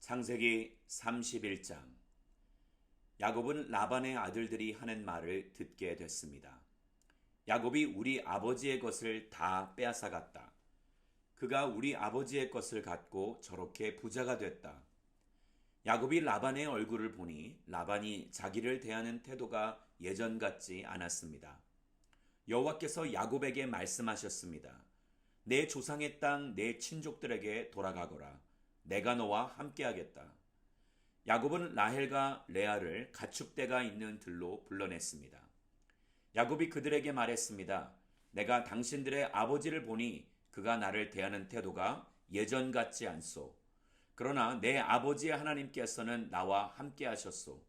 창세기 31장. 야곱은 라반의 아들들이 하는 말을 듣게 됐습니다. 야곱이 우리 아버지의 것을 다 빼앗아갔다. 그가 우리 아버지의 것을 갖고 저렇게 부자가 됐다. 야곱이 라반의 얼굴을 보니 라반이 자기를 대하는 태도가 예전 같지 않았습니다. 여호와께서 야곱에게 말씀하셨습니다. 내 조상의 땅 내 친족들에게 돌아가거라. 내가 너와 함께하겠다. 야곱은 라헬과 레아를 가축대가 있는 들로 불러냈습니다. 야곱이 그들에게 말했습니다. 내가 당신들의 아버지를 보니 그가 나를 대하는 태도가 예전 같지 않소. 그러나 내 아버지의 하나님께서는 나와 함께하셨소.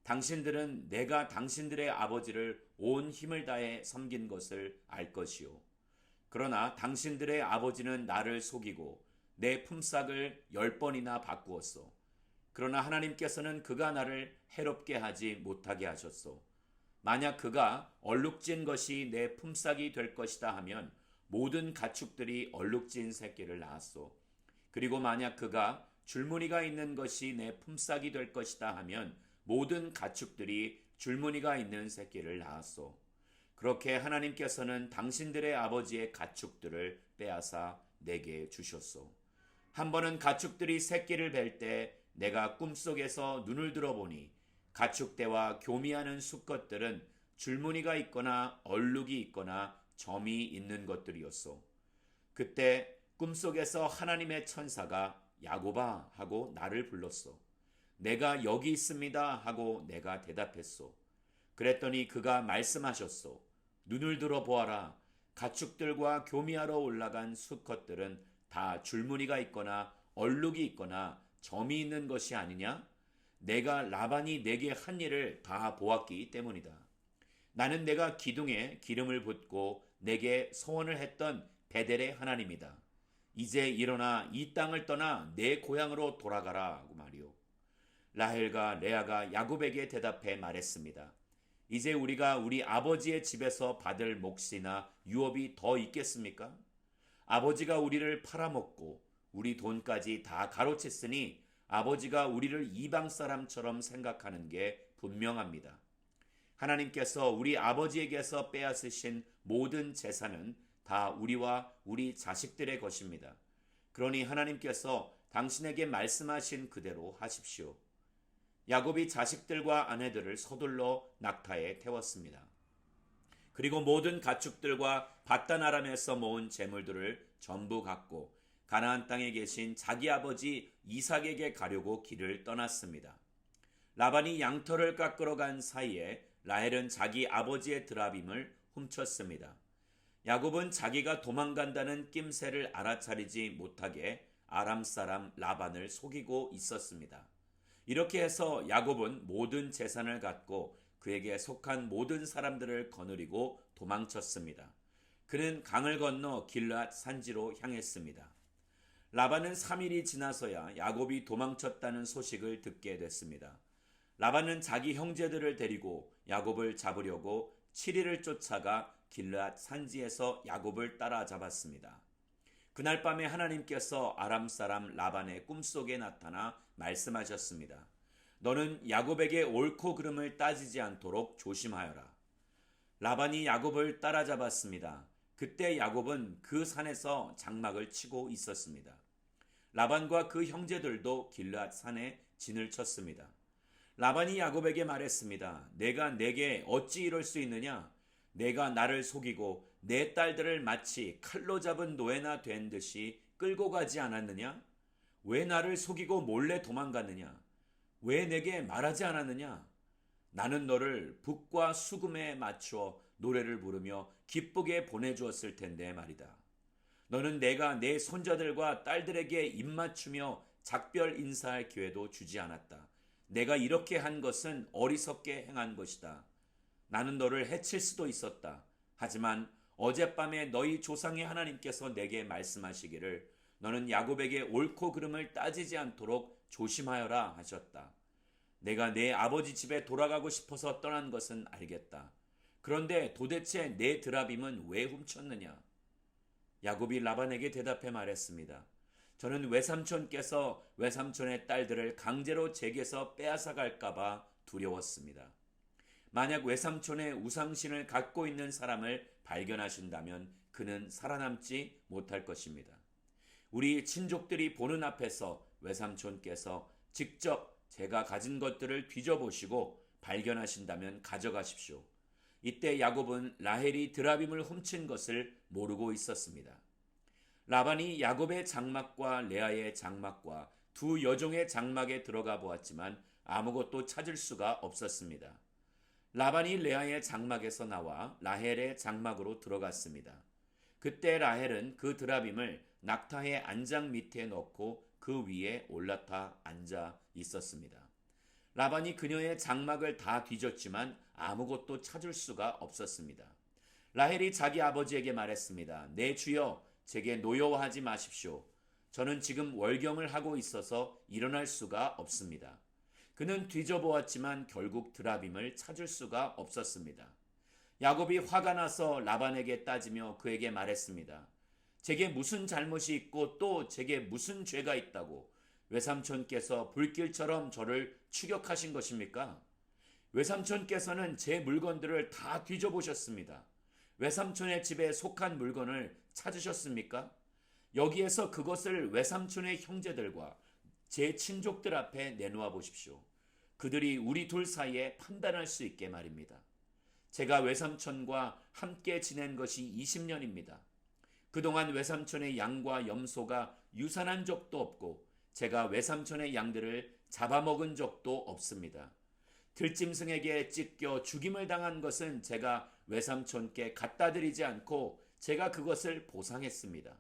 당신들은 내가 당신들의 아버지를 온 힘을 다해 섬긴 것을 알 것이요. 그러나 당신들의 아버지는 나를 속이고 내 품삯을 10번이나 바꾸었소. 그러나 하나님께서는 그가 나를 해롭게 하지 못하게 하셨소. 만약 그가 얼룩진 것이 내 품삯이 될 것이다 하면 모든 가축들이 얼룩진 새끼를 낳았소. 그리고 만약 그가 줄무늬가 있는 것이 내 품삯이 될 것이다 하면 모든 가축들이 줄무늬가 있는 새끼를 낳았소. 그렇게 하나님께서는 당신들의 아버지의 가축들을 빼앗아 내게 주셨소. 한 번은 가축들이 새끼를 뵐 때 내가 꿈속에서 눈을 들어보니 가축대와 교미하는 수컷들은 줄무늬가 있거나 얼룩이 있거나 점이 있는 것들이었소. 그때 꿈속에서 하나님의 천사가 야곱아 하고 나를 불렀소. 내가 여기 있습니다 하고 내가 대답했소. 그랬더니 그가 말씀하셨소. 눈을 들어 보아라. 가축들과 교미하러 올라간 수컷들은 다 줄무늬가 있거나 얼룩이 있거나 점이 있는 것이 아니냐? 내가 라반이 내게 한 일을 다 보았기 때문이다. 나는 내가 기둥에 기름을 붓고 내게 소원을 했던 베델의 하나님이다. 이제 일어나 이 땅을 떠나 내 고향으로 돌아가라 하고 말이오. 라헬과 레아가 야곱에게 대답해 말했습니다. 이제 우리가 우리 아버지의 집에서 받을 몫이나 유업이 더 있겠습니까? 아버지가 우리를 팔아먹고 우리 돈까지 다 가로챘으니 아버지가 우리를 이방 사람처럼 생각하는 게 분명합니다. 하나님께서 우리 아버지에게서 빼앗으신 모든 재산은 다 우리와 우리 자식들의 것입니다. 그러니 하나님께서 당신에게 말씀하신 그대로 하십시오. 야곱이 자식들과 아내들을 서둘러 낙타에 태웠습니다. 그리고 모든 가축들과 바단 아람에서 모은 재물들을 전부 갖고 가나안 땅에 계신 자기 아버지 이삭에게 가려고 길을 떠났습니다. 라반이 양털을 깎으러 간 사이에 라헬은 자기 아버지의 드라빔을 훔쳤습니다. 야곱은 자기가 도망간다는 낌새를 알아차리지 못하게 아람 사람 라반을 속이고 있었습니다. 이렇게 해서 야곱은 모든 재산을 갖고 그에게 속한 모든 사람들을 거느리고 도망쳤습니다. 그는 강을 건너 길앗 산지로 향했습니다. 라반은 3일이 지나서야 야곱이 도망쳤다는 소식을 듣게 됐습니다. 라반은 자기 형제들을 데리고 야곱을 잡으려고 7일을 쫓아가 길앗 산지에서 야곱을 따라잡았습니다. 그날 밤에 하나님께서 아람 사람 라반의 꿈속에 나타나 말씀하셨습니다. 너는 야곱에게 옳고 그름을 따지지 않도록 조심하여라. 라반이 야곱을 따라잡았습니다. 그때 야곱은 그 산에서 장막을 치고 있었습니다. 라반과 그 형제들도 길앗 산에 진을 쳤습니다. 라반이 야곱에게 말했습니다. 내가 내게 어찌 이럴 수 있느냐? 내가 나를 속이고 내 딸들을 마치 칼로 잡은 노예나 된 듯이 끌고 가지 않았느냐? 왜 나를 속이고 몰래 도망갔느냐? 왜 내게 말하지 않았느냐? 나는 너를 북과 수금에 맞추어 노래를 부르며 기쁘게 보내주었을 텐데 말이다. 너는 내가 내 손자들과 딸들에게 입맞추며 작별 인사할 기회도 주지 않았다. 내가 이렇게 한 것은 어리석게 행한 것이다. 나는 너를 해칠 수도 있었다. 하지만 어젯밤에 너희 조상의 하나님께서 내게 말씀하시기를 너는 야곱에게 옳고 그름을 따지지 않도록 조심하여라 하셨다. 내가 내 아버지 집에 돌아가고 싶어서 떠난 것은 알겠다. 그런데 도대체 내 드라빔은 왜 훔쳤느냐? 야곱이 라반에게 대답해 말했습니다. 저는 외삼촌께서 외삼촌의 딸들을 강제로 제게서 빼앗아 갈까봐 두려웠습니다. 만약 외삼촌의 우상신을 갖고 있는 사람을 발견하신다면 그는 살아남지 못할 것입니다. 우리 친족들이 보는 앞에서 외삼촌께서 직접 제가 가진 것들을 뒤져보시고 발견하신다면 가져가십시오. 이때 야곱은 라헬이 드라빔을 훔친 것을 모르고 있었습니다. 라반이 야곱의 장막과 레아의 장막과 두 여종의 장막에 들어가 보았지만 아무것도 찾을 수가 없었습니다. 라반이 레아의 장막에서 나와 라헬의 장막으로 들어갔습니다. 그때 라헬은 그 드라빔을 낙타의 안장 밑에 넣고 그 위에 올라타 앉아 있었습니다. 라반이 그녀의 장막을 다 뒤졌지만 아무것도 찾을 수가 없었습니다. 라헬이 자기 아버지에게 말했습니다. 내 주여, 제게 노여워하지 마십시오. 저는 지금 월경을 하고 있어서 일어날 수가 없습니다. 그는 뒤져보았지만 결국 드라빔을 찾을 수가 없었습니다. 야곱이 화가 나서 라반에게 따지며 그에게 말했습니다. 제게 무슨 잘못이 있고 또 제게 무슨 죄가 있다고 외삼촌께서 불길처럼 저를 추격하신 것입니까? 외삼촌께서는 제 물건들을 다 뒤져보셨습니다. 외삼촌의 집에 속한 물건을 찾으셨습니까? 여기에서 그것을 외삼촌의 형제들과 제 친족들 앞에 내놓아 보십시오. 그들이 우리 둘 사이에 판단할 수 있게 말입니다. 제가 외삼촌과 함께 지낸 것이 20년입니다. 그동안 외삼촌의 양과 염소가 유산한 적도 없고 제가 외삼촌의 양들을 잡아먹은 적도 없습니다. 들짐승에게 찢겨 죽임을 당한 것은 제가 외삼촌께 갖다 드리지 않고 제가 그것을 보상했습니다.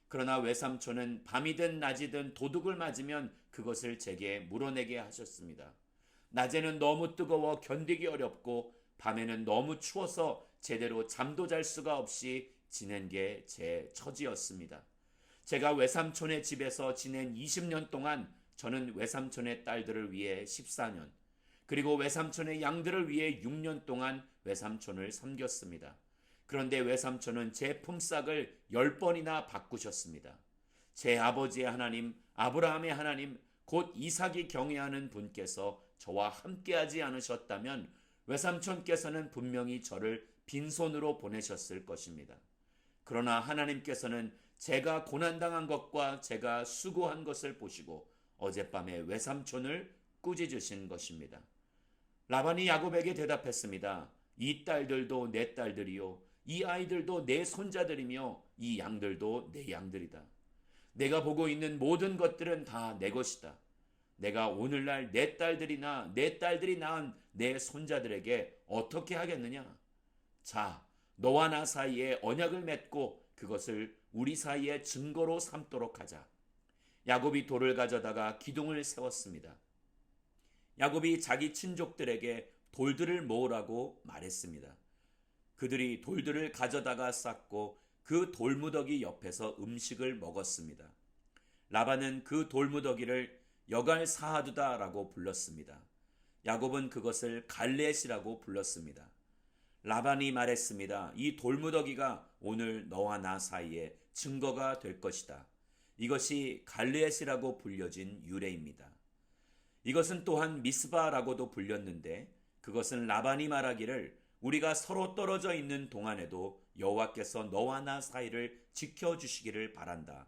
그러나 외삼촌은 밤이든 낮이든 도둑을 맞으면 그것을 제게 물어내게 하셨습니다. 낮에는 너무 뜨거워 견디기 어렵고 밤에는 너무 추워서 제대로 잠도 잘 수가 없이 지낸 게 제 처지였습니다. 제가 외삼촌의 집에서 지낸 20년 동안 저는 외삼촌의 딸들을 위해 14년, 그리고 외삼촌의 양들을 위해 6년 동안 외삼촌을 섬겼습니다. 그런데 외삼촌은 제 품삯을 10번이나 바꾸셨습니다. 제 아버지의 하나님, 아브라함의 하나님, 곧 이삭이 경외하는 분께서 저와 함께하지 않으셨다면 외삼촌께서는 분명히 저를 빈손으로 보내셨을 것입니다. 그러나 하나님께서는 제가 고난당한 것과 제가 수고한 것을 보시고 어젯밤에 외삼촌을 꾸짖으신 것입니다. 라반이 야곱에게 대답했습니다. 이 딸들도 내 딸들이요, 이 아이들도 내 손자들이며 이 양들도 내 양들이다. 내가 보고 있는 모든 것들은 다 내 것이다. 내가 오늘날 내 딸들이나 내 딸들이 낳은 내 손자들에게 어떻게 하겠느냐? 자, 너와 나 사이에 언약을 맺고 그것을 우리 사이에 증거로 삼도록 하자. 야곱이 돌을 가져다가 기둥을 세웠습니다. 야곱이 자기 친족들에게 돌들을 모으라고 말했습니다. 그들이 돌들을 가져다가 쌓고 그 돌무더기 옆에서 음식을 먹었습니다. 라반은 그 돌무더기를 여갈사하두다라고 불렀습니다. 야곱은 그것을 갈렛이라고 불렀습니다. 라반이 말했습니다. 이 돌무더기가 오늘 너와 나 사이에 증거가 될 것이다. 이것이 갈렛이라고 불려진 유래입니다. 이것은 또한 미스바라고도 불렸는데 그것은 라반이 말하기를 우리가 서로 떨어져 있는 동안에도 여호와께서 너와 나 사이를 지켜주시기를 바란다.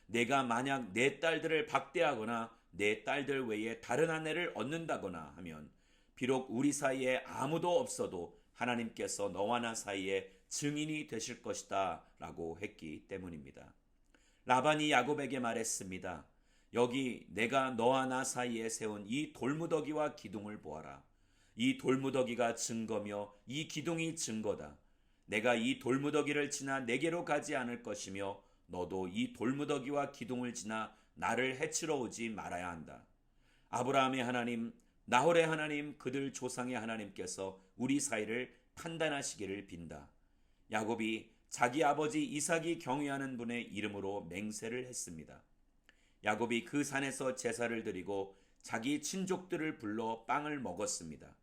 내가 만약 내 딸들을 박대하거나 내 딸들 외에 다른 아내를 얻는다거나 하면 비록 우리 사이에 아무도 없어도 하나님께서 너와 나 사이에 증인이 되실 것이다 라고 했기 때문입니다. 라반이 야곱에게 말했습니다. 여기 내가 너와 나 사이에 세운 이 돌무더기와 기둥을 보아라. 이 돌무더기가 증거며 이 기둥이 증거다. 내가 이 돌무더기를 지나 내게로 가지 않을 것이며 너도 이 돌무더기와 기둥을 지나 나를 해치러 오지 말아야 한다. 아브라함의 하나님, 나홀의 하나님, 그들 조상의 하나님께서 우리 사이를 판단하시기를 빈다. 야곱이 자기 아버지 이삭이 경외하는 분의 이름으로 맹세를 했습니다. 야곱이 그 산에서 제사를 드리고 자기 친족들을 불러 빵을 먹었습니다.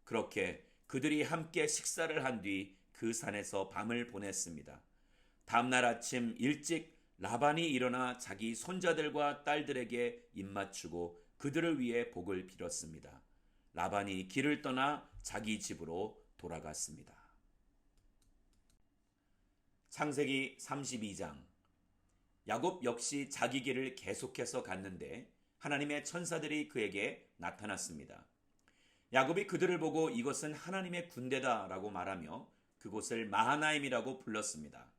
그렇게 그들이 함께 식사를 한 뒤 그 산에서 밤을 보냈습니다. 다음날 아침 일찍 라반이 일어나 자기 손자들과 딸들에게 입맞추고 그들을 위해 복을 빌었습니다. 라반이 길을 떠나 자기 집으로 돌아갔습니다. 창세기 32장. 야곱 역시 자기 길을 계속해서 갔는데 하나님의 천사들이 그에게 나타났습니다. 야곱이 그들을 보고 이것은 하나님의 군대다라고 말하며 그곳을 마하나임이라고 불렀습니다.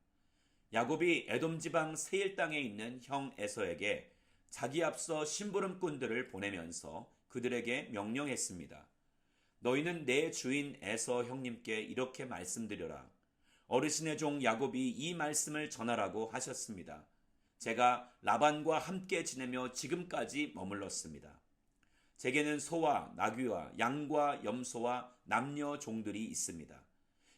야곱이 에돔 지방 세일 땅에 있는 형 에서에게 자기 앞서 심부름꾼들을 보내면서 그들에게 명령했습니다. 너희는 내 주인 에서 형님께 이렇게 말씀드려라. 어르신의 종 야곱이 이 말씀을 전하라고 하셨습니다. 제가 라반과 함께 지내며 지금까지 머물렀습니다. 제게는 소와 나귀와 양과 염소와 남녀 종들이 있습니다.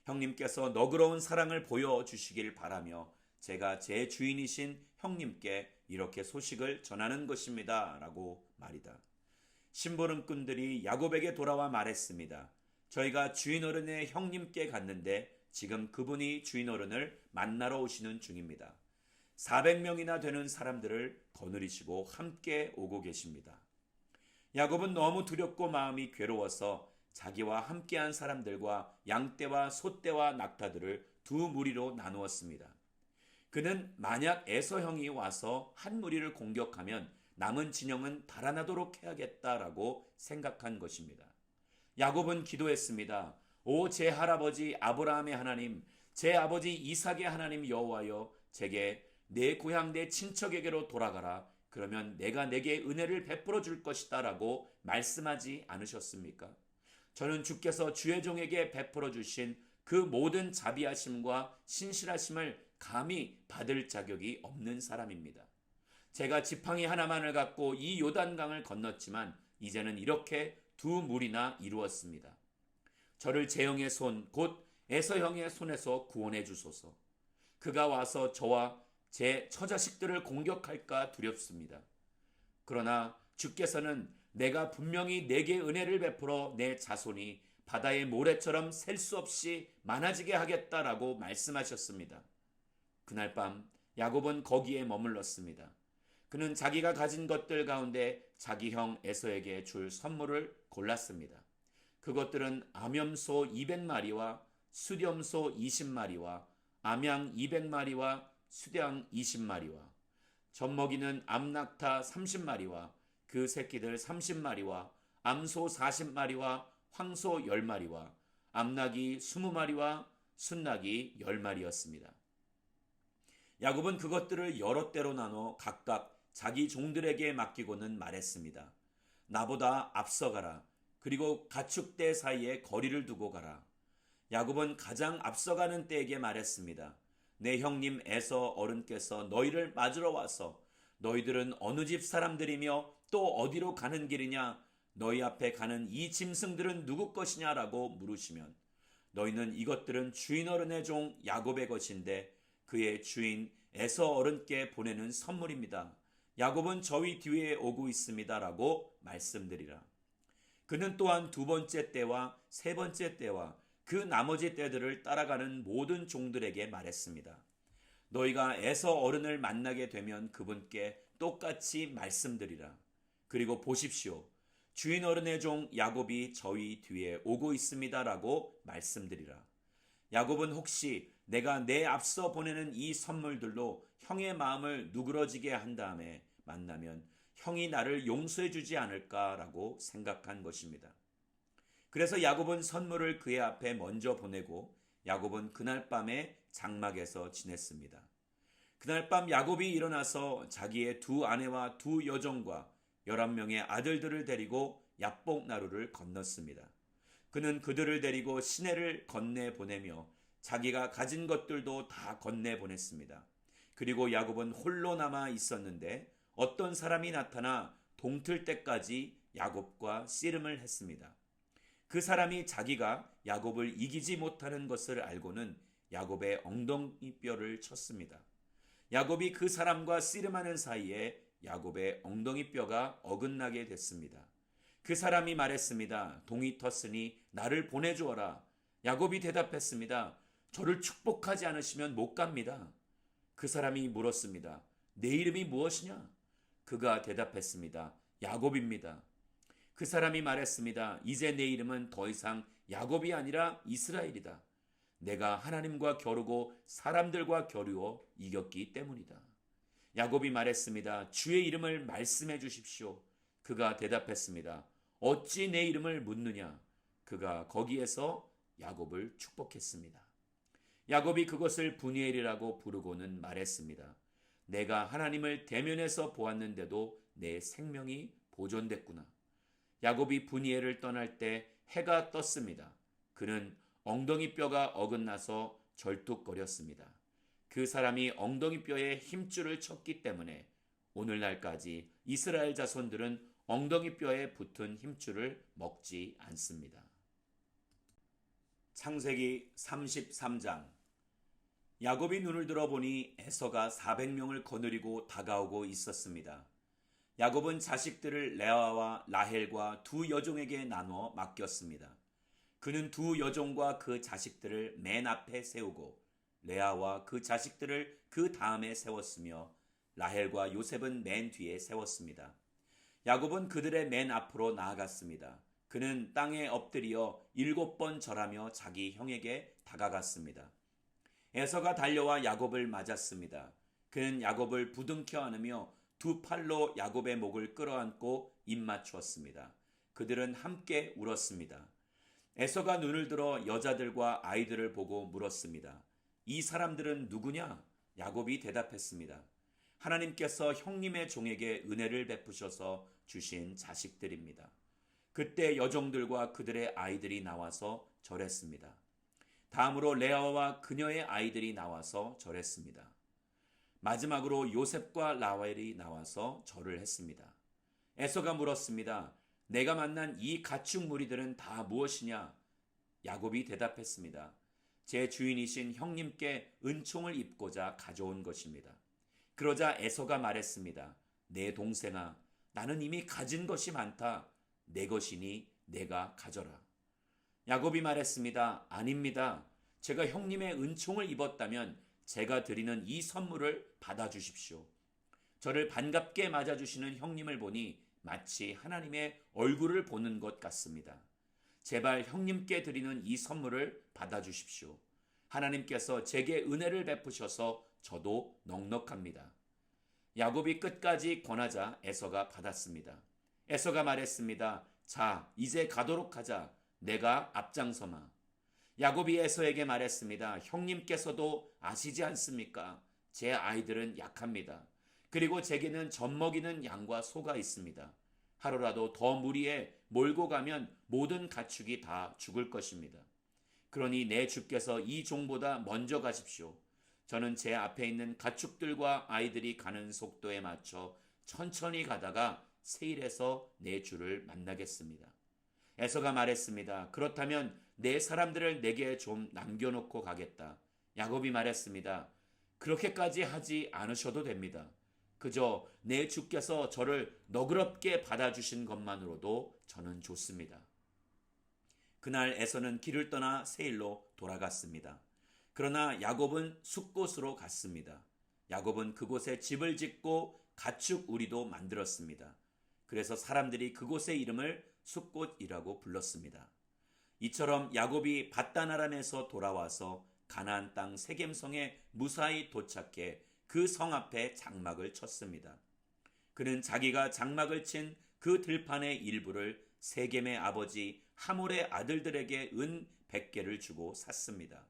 형님께서 너그러운 사랑을 보여주시길 바라며 제가 제 주인이신 형님께 이렇게 소식을 전하는 것입니다. 라고 말이다. 심부름꾼들이 야곱에게 돌아와 말했습니다. 저희가 주인어른의 형님께 갔는데 지금 그분이 주인어른을 만나러 오시는 중입니다. 400명이나 되는 사람들을 거느리시고 함께 오고 계십니다. 야곱은 너무 두렵고 마음이 괴로워서 자기와 함께한 사람들과 양떼와 소떼와 낙타들을 두 무리로 나누었습니다. 그는 만약 에서 형이 와서 한 무리를 공격하면 남은 진영은 달아나도록 해야겠다라고 생각한 것입니다. 야곱은 기도했습니다. 오 제 할아버지 아브라함의 하나님, 제 아버지 이삭의 하나님 여호와여, 제게 내 고향 내 친척에게로 돌아가라. 그러면 내가 내게 은혜를 베풀어 줄 것이다 라고 말씀하지 않으셨습니까? 저는 주께서 주의 종에게 베풀어 주신 그 모든 자비하심과 신실하심을 감히 받을 자격이 없는 사람입니다. 제가 지팡이 하나만을 갖고 이 요단강을 건넜지만 이제는 이렇게 두 무리나 이루었습니다. 저를 제 형의 손, 곧 에서 형의 손에서 구원해 주소서. 그가 와서 저와 제 처자식들을 공격할까 두렵습니다. 그러나 주께서는 내가 분명히 내게 은혜를 베풀어 내 자손이 바다의 모래처럼 셀 수 없이 많아지게 하겠다라고 말씀하셨습니다. 그날 밤 야곱은 거기에 머물렀습니다. 그는 자기가 가진 것들 가운데 자기 형 에서에게 줄 선물을 골랐습니다. 그것들은 암염소 200마리와 수렴소 20마리와 암양 200마리와 수량 20마리와 젖먹이는 암낙타 30마리와 그 새끼들 30마리와 암소 40마리와 황소 10마리와 암낙이 20마리와 순낙이 10마리였습니다. 야곱은 그것들을 여러 때로 나눠 각각 자기 종들에게 맡기고는 말했습니다. 나보다 앞서가라. 그리고 가축대 사이에 거리를 두고 가라. 야곱은 가장 앞서가는 때에게 말했습니다. 내 형님 에서 어른께서 너희를 맞으러 와서 너희들은 어느 집 사람들이며 또 어디로 가는 길이냐? 너희 앞에 가는 이 짐승들은 누구 것이냐라고 물으시면 너희는 이것들은 주인 어른의 종 야곱의 것인데 그의 주인 에서 어른께 보내는 선물입니다. 야곱은 저희 뒤에 오고 있습니다라고 말씀드리라. 그는 또한 두 번째 때와 세 번째 때와 그 나머지 때들을 따라가는 모든 종들에게 말했습니다. 너희가 에서 어른을 만나게 되면 그분께 똑같이 말씀드리라. 그리고 보십시오. 주인 어른의 종 야곱이 저희 뒤에 오고 있습니다라고 말씀드리라. 야곱은 혹시 내가 내 앞서 보내는 이 선물들로 형의 마음을 누그러지게 한 다음에 만나면 형이 나를 용서해 주지 않을까라고 생각한 것입니다. 그래서 야곱은 선물을 그의 앞에 먼저 보내고 야곱은 그날 밤에 장막에서 지냈습니다. 그날 밤 야곱이 일어나서 자기의 두 아내와 두 여종과 11명의 아들들을 데리고 야복나루를 건넜습니다. 그는 그들을 데리고 시내를 건네 보내며 자기가 가진 것들도 다 건네 보냈습니다. 그리고 야곱은 홀로 남아 있었는데 어떤 사람이 나타나 동틀 때까지 야곱과 씨름을 했습니다. 그 사람이 자기가 야곱을 이기지 못하는 것을 알고는 야곱의 엉덩이뼈를 쳤습니다. 야곱이 그 사람과 씨름하는 사이에 야곱의 엉덩이뼈가 어긋나게 됐습니다. 그 사람이 말했습니다. 동이 텄으니 나를 보내주어라. 야곱이 대답했습니다. 저를 축복하지 않으시면 못 갑니다. 그 사람이 물었습니다. 내 이름이 무엇이냐? 그가 대답했습니다. 야곱입니다. 그 사람이 말했습니다. 이제 내 이름은 더 이상 야곱이 아니라 이스라엘이다. 내가 하나님과 겨루고 사람들과 겨루어 이겼기 때문이다. 야곱이 말했습니다. 주의 이름을 말씀해 주십시오. 그가 대답했습니다. 어찌 내 이름을 묻느냐? 그가 거기에서 야곱을 축복했습니다. 야곱이 그것을 분이엘이라고 부르고는 말했습니다. 내가 하나님을 대면에서 보았는데도 내 생명이 보존됐구나. 야곱이 분이엘을 떠날 때 해가 떴습니다. 그는 엉덩이 뼈가 어긋나서 절뚝거렸습니다. 그 사람이 엉덩이 뼈에 힘줄을 쳤기 때문에 오늘날까지 이스라엘 자손들은 엉덩이 뼈에 붙은 힘줄을 먹지 않습니다. 창세기 33장. 야곱이 눈을 들어보니 에서가 400명을 거느리고 다가오고 있었습니다. 야곱은 자식들을 레아와 라헬과 두 여종에게 나누어 맡겼습니다. 그는 두 여종과 그 자식들을 맨 앞에 세우고 레아와 그 자식들을 그 다음에 세웠으며 라헬과 요셉은 맨 뒤에 세웠습니다. 야곱은 그들의 맨 앞으로 나아갔습니다. 그는 땅에 엎드려 7번 절하며 자기 형에게 다가갔습니다. 에서가 달려와 야곱을 맞았습니다. 그는 야곱을 부둥켜 안으며 두 팔로 야곱의 목을 끌어안고 입맞추었습니다. 그들은 함께 울었습니다. 에서가 눈을 들어 여자들과 아이들을 보고 물었습니다. 이 사람들은 누구냐? 야곱이 대답했습니다. 하나님께서 형님의 종에게 은혜를 베푸셔서 주신 자식들입니다. 그때 여종들과 그들의 아이들이 나와서 절했습니다. 다음으로 레아와 그녀의 아이들이 나와서 절했습니다. 마지막으로 요셉과 라헬이 나와서 절을 했습니다. 에서가 물었습니다. 내가 만난 이 가축 무리들은 다 무엇이냐? 야곱이 대답했습니다. 제 주인이신 형님께 은총을 입고자 가져온 것입니다. 그러자 에서가 말했습니다. 내 동생아, 나는 이미 가진 것이 많다. 내 것이니 내가 가져라. 야곱이 말했습니다. 아닙니다. 제가 형님의 은총을 입었다면 제가 드리는 이 선물을 받아주십시오. 저를 반갑게 맞아주시는 형님을 보니 마치 하나님의 얼굴을 보는 것 같습니다. 제발 형님께 드리는 이 선물을 받아주십시오. 하나님께서 제게 은혜를 베푸셔서 저도 넉넉합니다. 야곱이 끝까지 권하자 에서가 받았습니다. 에서가 말했습니다. 자, 이제 가도록 하자. 내가 앞장서마. 야곱이 에서에게 말했습니다. 형님께서도 아시지 않습니까? 제 아이들은 약합니다. 그리고 제게는 젖먹이는 양과 소가 있습니다. 하루라도 더 무리에 몰고 가면 모든 가축이 다 죽을 것입니다. 그러니 내 주께서 이 종보다 먼저 가십시오. 저는 제 앞에 있는 가축들과 아이들이 가는 속도에 맞춰 천천히 가다가 세일에서 내 주를 만나겠습니다. 에서가 말했습니다. 그렇다면 내 사람들을 내게 좀 남겨놓고 가겠다. 야곱이 말했습니다. 그렇게까지 하지 않으셔도 됩니다. 그저 내 주께서 저를 너그럽게 받아주신 것만으로도 저는 좋습니다. 그날 에서는 길을 떠나 세일로 돌아갔습니다. 그러나 야곱은 숫곳으로 갔습니다. 야곱은 그곳에 집을 짓고 가축 우리도 만들었습니다. 그래서 사람들이 그곳의 이름을 숫곳이라고 불렀습니다. 이처럼 야곱이 밧단 아람에서 돌아와서 가나안 땅 세겜성에 무사히 도착해 그 성 앞에 장막을 쳤습니다. 그는 자기가 장막을 친 그 들판의 일부를 세겜의 아버지 하몰의 아들들에게 은 100개를 주고 샀습니다.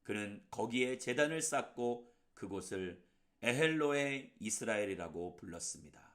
그는 거기에 제단을 쌓고 그곳을 에헬로에 이스라엘이라고 불렀습니다.